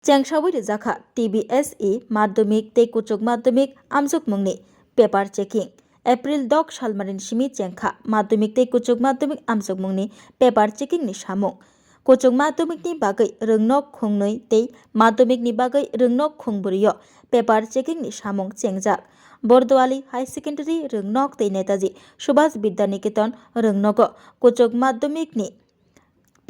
Changshawai Zakha TBSE Madhyamik Tei Kuchuk Madhyamik Amjuk Mungni Paper Checking April Dok Shalmarin Shimi Chengkha Madhyamik Tei Kuchuk Madhyamik Amjuk Mungni Paper Checking ni Samung Kuchuk Madhyamik ni Bagai Rungnok Khungnoi Tei Madhyamik ni Bagai Rungnok Khungburio Paper Checking ni Samung Chengjak Bordwali High Secondary Rungnok Tei Netaji Subhas Vidyaniketan Rungnogo Kuchuk Madhyamik ni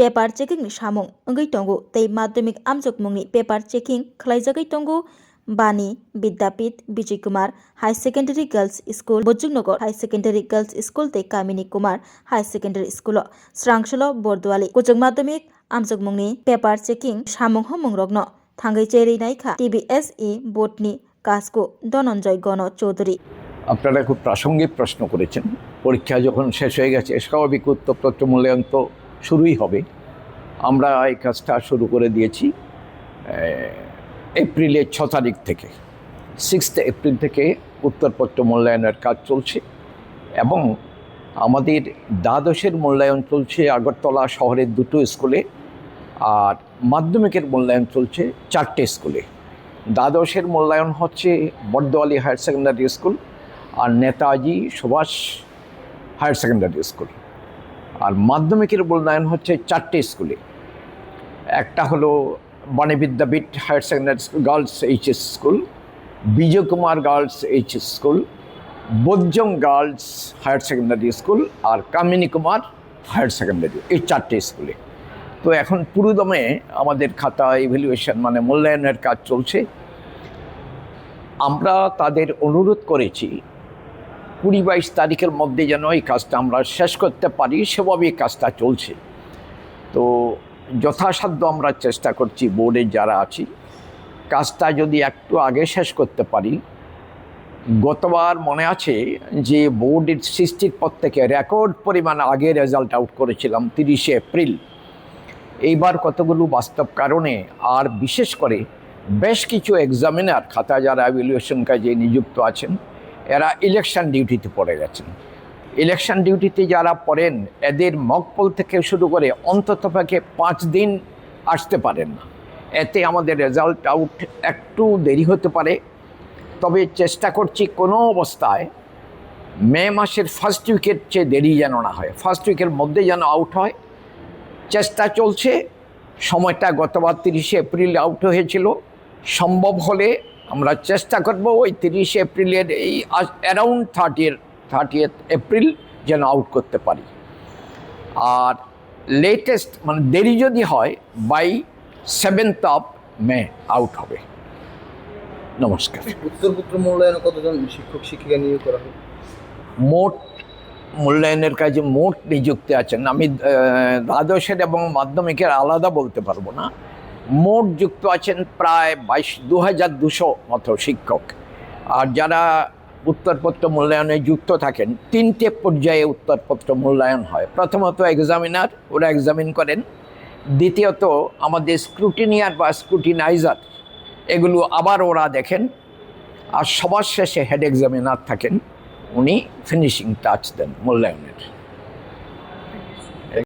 Paper checking ni samung ngai tongo tei madhyamik amjuk mungni paper checking khlaijagai tongo Bani Vidyapit Vijay Kumar High Secondary Girls School Bojjungnagar High Secondary Girls School tei Kamini Kumar High Secondary School Srangsholo Bordwali kuchuk madhyamik amjuk mungni paper checking samung homung rogno thangai cheri naikha TBSE board ni kasko Dhananjay Gono Chaudhary আপনারা খুব প্রাসঙ্গিক প্রশ্ন করেছেন। পরীক্ষা যখন শেষ হয়ে গেছে স্বাভাবিক উত্তরপত্র মূল্যায়ন তো শুরুই হবে। আমরা এই কাজটা শুরু করে দিয়েছি এপ্রিলের 6 তারিখ থেকে 6 এপ্রিল থেকে উত্তরপত্র মূল্যায়নের কাজ চলছে এবং আমাদের দ্বাদশের মূল্যায়ন চলছে আগরতলা শহরের 2টো স্কুলে আর মাধ্যমিকের মূল্যায়ন চলছে 4টে স্কুলে। দ্বাদশের মূল্যায়ন হচ্ছে বর্দোয়ালি হায়ার সেকেন্ডারি স্কুল আর Netaji Subhas higher secondary school আর মাধ্যমিকের মূল্যায়ন হচ্ছে 4টে স্কুলে। একটা হলো Bani Vidyapith higher secondary school girls HS school, Bijoy Kumar girls HS school, বজ্জং গার্লস হায়ার সেকেন্ডারি স্কুল আর কামিনী কুমার হায়ার সেকেন্ডারি, এই 4টে স্কুলে। তো এখন পুরোদমে আমাদের খাতা ইভ্যালুয়েশন মানে মূল্যায়নের কাজ চলছে। আমরা তাদের অনুরোধ করেছি 20-22 তারিখের মধ্যে যেন এই কাজটা আমরা শেষ করতে পারি, সেভাবে এই কাজটা চলছে। তো যথাসাধ্য আমরা চেষ্টা করছি বোর্ডে যারা আছি কাজটা যদি একটু আগে শেষ করতে পারি। গতবার মনে আছে যে বোর্ডের সৃষ্টির পর থেকে রেকর্ড পরিমাণ আগে রেজাল্ট আউট করেছিলাম 30 এপ্রিল। এইবার কতগুলো বাস্তব কারণে আর বিশেষ করে বেশ কিছু এক্সামিনার খাতা যারা ইভ্যালুয়েশন কাজে নিযুক্ত আছেন এরা ইলেকশন ডিউটিতে পড়ে গেছেন। ইলেকশন ডিউটিতে যারা পড়েন এদের মকপল থেকে শুরু করে অন্ততপক্ষে 5 দিন আসতে পারেন না। এতে আমাদের রেজাল্ট আউট একটু দেরি হতে পারে। তবে চেষ্টা করছি কোনো অবস্থায় মে মাসের ফার্স্ট উইকের চেয়ে দেরি যেন না হয়, ফার্স্ট উইকের মধ্যে যেন আউট হয়। চেষ্টা চলছে। সময়টা গতবার 30 এপ্রিল আউট হয়েছিল। সম্ভব হলে আমরা চেষ্টা করব ওই 30 এপ্রিলের এই অ্যারাউন্ড 30th এপ্রিল যেন আউট করতে পারি। আর লেটেস্ট মানে দেরি যদি হয় by 7th of May out হবে। নমস্কার। উত্তরপত্র মূল্যায়নে কতজন শিক্ষক শিক্ষিকা নিয়োগ করা হবে? মোট মূল্যায়নের কাজে মোট নিযুক্তি আছেন, আমি দ্বাদশের এবং মাধ্যমিকের আলাদা বলতে পারবো না, মোট যুক্ত আছেন প্রায় 2200 মতো শিক্ষক। আর যারা উত্তরপত্র মূল্যায়নে যুক্ত থাকেন 3টে পর্যায়ে উত্তরপত্র মূল্যায়ন হয়। প্রথমত এক্সামিনার, ওরা এক্সামিন করেন। দ্বিতীয়ত আমাদের স্ক্রুটিনিয়ার বা স্ক্রুটিনাইজার, এগুলো আবার ওরা দেখেন। আর সবার শেষে হেড এক্সামিনার থাকেন, উনি ফিনিশিং টাচ দেন মূল্যায়নের।